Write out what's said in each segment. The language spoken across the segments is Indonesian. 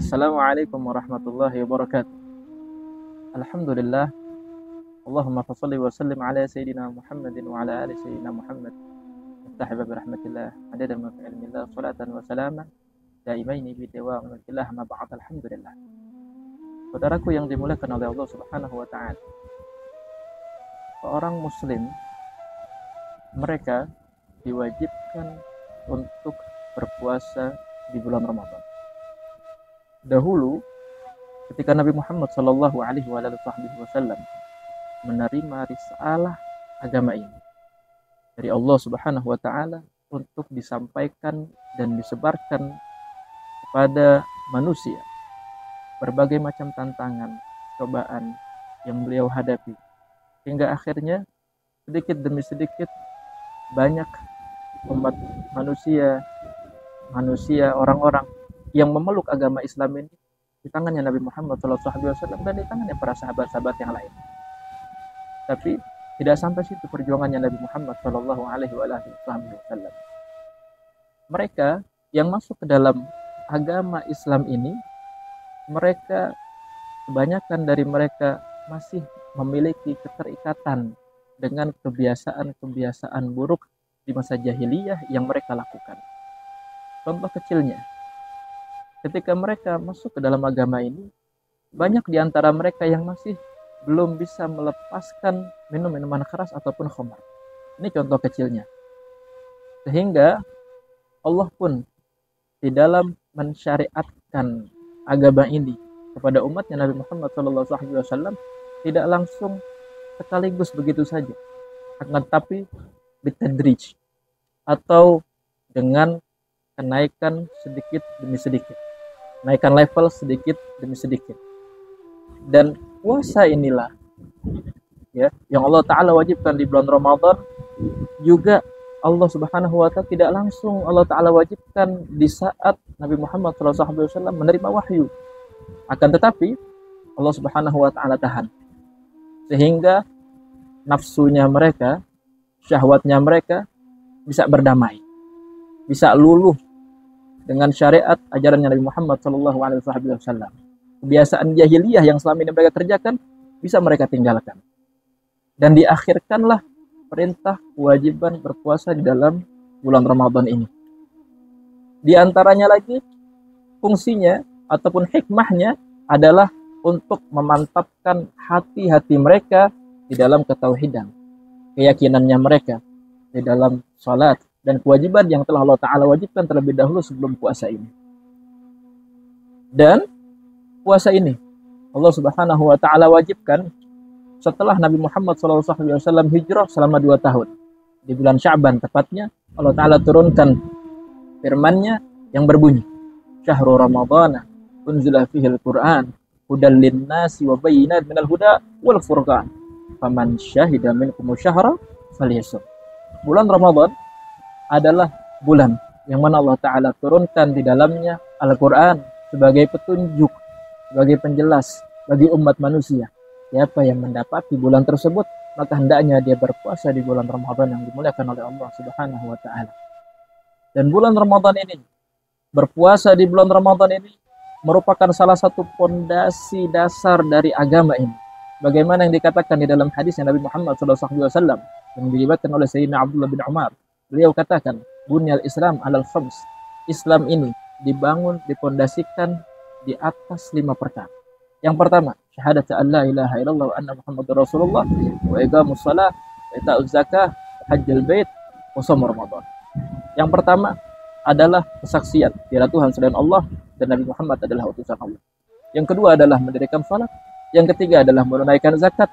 Assalamualaikum warahmatullahi wabarakatuh. Alhamdulillah. Allahumma fassalli wa sallim ala Sayyidina Muhammadin wa ala ali Sayyidina Muhammad. Mustahiba birahmatillah. Adada ma fi ilmillah. Salatan wa salaman. Daimaini bidawa mulkillah ma ba'd. Alhamdulillah. Saudaraku yang dimuliakan oleh Allah subhanahu wa ta'ala. Seorang muslim, mereka diwajibkan untuk berpuasa di bulan Ramadan. Dahulu ketika Nabi Muhammad sallallahu alaihi wasallam menerima risalah agama ini dari Allah Subhanahu wa taala untuk disampaikan dan disebarkan kepada manusia, berbagai macam tantangan, cobaan yang beliau hadapi, hingga akhirnya sedikit demi sedikit banyak umat manusia, orang-orang yang memeluk agama Islam ini di tangannya Nabi Muhammad SAW dan di tangannya para sahabat-sahabat yang lain. Tapi tidak sampai situ perjuangannya Nabi Muhammad SAW. Mereka yang masuk ke dalam agama Islam ini, mereka kebanyakan dari mereka masih memiliki keterikatan dengan kebiasaan-kebiasaan buruk di masa jahiliyah yang mereka lakukan. Contoh kecilnya, ketika mereka masuk ke dalam agama ini, banyak di antara mereka yang masih belum bisa melepaskan minum minuman keras ataupun khamar. Ini contoh kecilnya. Sehingga Allah pun di dalam mensyariatkan agama ini kepada umatnya Nabi Muhammad SAW tidak langsung sekaligus begitu saja, akan tetapi bitadrij, atau dengan kenaikan sedikit demi sedikit, naikkan level sedikit demi sedikit. Dan puasa inilah ya yang Allah Ta'ala wajibkan di bulan Ramadan, juga Allah Subhanahu wa Ta'ala tidak langsung Allah Ta'ala wajibkan di saat Nabi Muhammad SAW menerima wahyu. Akan tetapi Allah Subhanahu wa Ta'ala tahan, sehingga nafsunya mereka, syahwatnya mereka bisa berdamai, bisa luluh dengan syariat ajarannya Nabi Muhammad SAW. Kebiasaan jahiliyah yang selama ini mereka kerjakan bisa mereka tinggalkan. Dan diakhirkanlah perintah kewajiban berpuasa di dalam bulan Ramadan ini. Di antaranya lagi fungsinya ataupun hikmahnya adalah untuk memantapkan hati-hati mereka di dalam ketauhidan, keyakinannya mereka di dalam salat dan kewajiban yang telah Allah Ta'ala wajibkan terlebih dahulu sebelum puasa ini. Dan puasa ini Allah Subhanahu wa Ta'ala wajibkan setelah Nabi Muhammad SAW hijrah selama 2 tahun. Di bulan Sya'ban tepatnya Allah Ta'ala turunkan firman-Nya yang berbunyi, Syahrul Ramadhana unzila fihil Qur'an hudal linnasi wa bayyinat minal huda wal furqan faman syahida minkum syahra falyasum. Bulan Ramadan adalah bulan yang mana Allah Ta'ala turunkan di dalamnya Al-Quran sebagai petunjuk, sebagai penjelas bagi umat manusia. Siapa yang mendapati bulan tersebut, maka hendaknya dia berpuasa di bulan Ramadan yang dimuliakan oleh Allah Subhanahu wa Ta'ala. Dan bulan Ramadan ini, berpuasa di bulan Ramadan ini merupakan salah satu pondasi dasar dari agama ini. Bagaimana yang dikatakan di dalam hadis Nabi Muhammad SAW yang diriwayatkan oleh Sayyidina Abdullah bin Umar. Beliau katakan, bunyal Islam alal khams. Islam ini dibangun, dipondasikan di atas 5 perkara. Yang pertama, syahadat an la ilaha illallah wa anna Muhammadur Rasulullah, wa iqamus shalah, wa ita'uz zakah, hajjal bait, wa shaum Ramadan. Yang pertama adalah kesaksian tiada Tuhan selain Allah dan Nabi Muhammad adalah utusan Allah. Yang kedua adalah mendirikan salat. Yang ketiga adalah menunaikan zakat.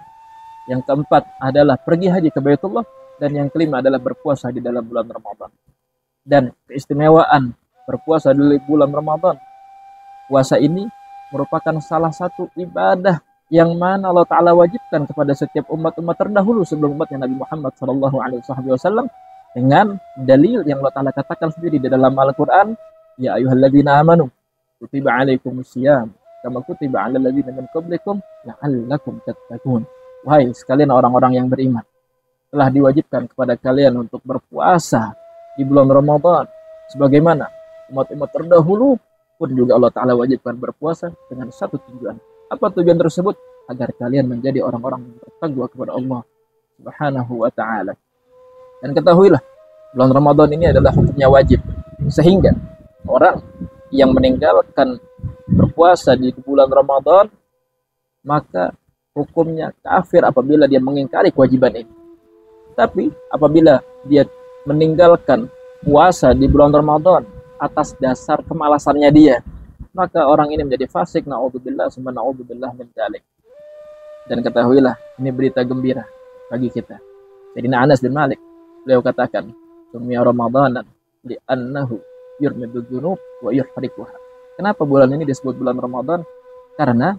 Yang keempat adalah pergi haji ke Baitullah. Dan yang kelima adalah berpuasa di dalam bulan Ramadan. Dan keistimewaan berpuasa di bulan Ramadan, puasa ini merupakan salah satu ibadah yang mana Allah Ta'ala wajibkan kepada setiap umat-umat terdahulu sebelum umatnya Nabi Muhammad SAW, dengan dalil yang Allah Ta'ala katakan sendiri di dalam Al-Quran, ya ayyuhalladzina amanu kutiba alaikumusiyam kama kutiba alal ladzina min qablikum la'allakum tattaqun. Wahai sekalian orang-orang yang beriman, telah diwajibkan kepada kalian untuk berpuasa di bulan Ramadan sebagaimana umat-umat terdahulu pun juga Allah Ta'ala wajibkan berpuasa dengan satu tujuan. Apa tujuan tersebut? Agar kalian menjadi orang-orang yang bertakwa kepada Allah Subhanahu wa Ta'ala. Dan ketahuilah, bulan Ramadan ini adalah hukumnya wajib. Sehingga orang yang meninggalkan berpuasa di bulan Ramadan, maka hukumnya kafir apabila dia mengingkari kewajiban ini. Tapi apabila dia meninggalkan puasa di bulan Ramadan atas dasar kemalasannya dia, maka orang ini menjadi fasik, naudzubillah summa naudzubillah min dzalik. Dan ketahuilah, ini berita gembira bagi kita. Sayyidina Anas bin Malik, beliau katakan, "Summiya Ramadanan li'annahu yurmidu dzunub wa yuhriquha." Kenapa bulan ini disebut bulan Ramadan? Karena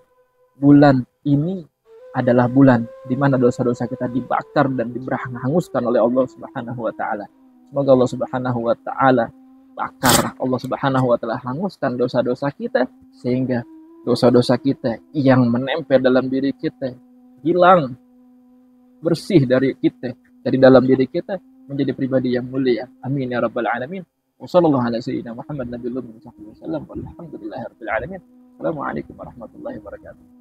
bulan ini adalah bulan di mana dosa-dosa kita dibakar dan dihanguskan oleh Allah Subhanahu wa Ta'ala. Semoga Allah Subhanahu wa Ta'ala bakar, Allah Subhanahu wa Ta'ala hanguskan dosa-dosa kita, sehingga dosa-dosa kita yang menempel dalam diri kita hilang, bersih dari kita, dari dalam diri kita, menjadi pribadi yang mulia. Amin ya rabbal alamin. Wassallallahu ala sayyidina Muhammad nabiyil ummi wa sahbihi wasallam walhamdulillahi rabbil alamin. Assalamualaikum warahmatullahi wabarakatuh.